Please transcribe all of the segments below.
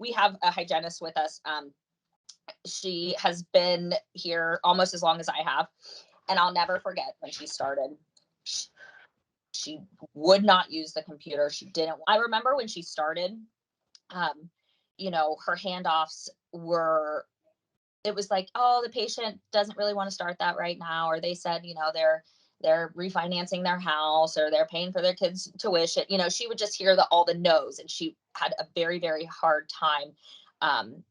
we have a hygienist with us. She has been here almost as long as I have. And I'll never forget when she started. She would not use the computer. She didn't. I remember when she started, um, her handoffs were, it was like, oh, the patient doesn't really want to start that right now. Or they said, they're refinancing their house, or they're paying for their kids' tuition. She would just hear all the no's, and she had a very, very hard time um,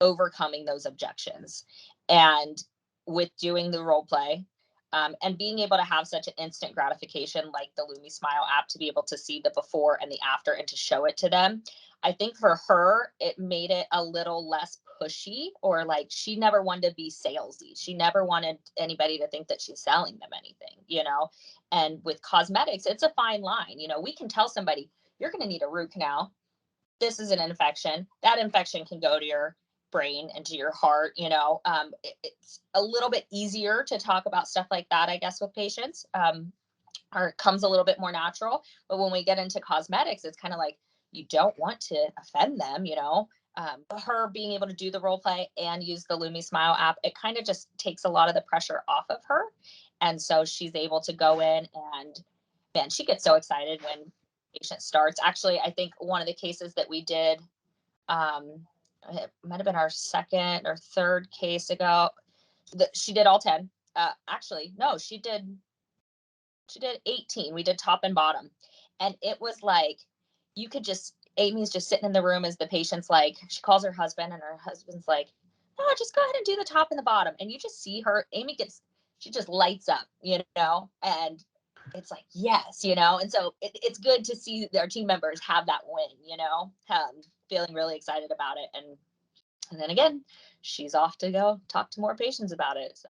overcoming those objections. And with doing the role play, and being able to have such an instant gratification like the LumiSmile app, to be able to see the before and the after and to show it to them, I think for her, it made it a little less pushy, or like she never wanted to be salesy. She never wanted anybody to think that she's selling them anything. And with cosmetics, it's a fine line. We can tell somebody, you're going to need a root canal. This is an infection. That infection can go to your brain and to your heart. It's a little bit easier to talk about stuff like that, I guess, with patients, or it comes a little bit more natural. But when we get into cosmetics, it's kind of like, you don't want to offend them. Her being able to do the role play and use the LumiSmile app, it kind of just takes a lot of the pressure off of her. And so she's able to go in, and man, she gets so excited when patient starts. Actually, I think one of the cases that we did, it might have been our second or third case ago, that she did all 10. Actually, no, she did 18. We did top and bottom. And it was like, you could just, Amy's just sitting in the room as the patient's like, she calls her husband, and her husband's like, no, just go ahead and do the top and the bottom. And you just see her, she just lights up, and it's like, yes, and so it's good to see their team members have that win, feeling really excited about it. And then again, she's off to go talk to more patients about it. So.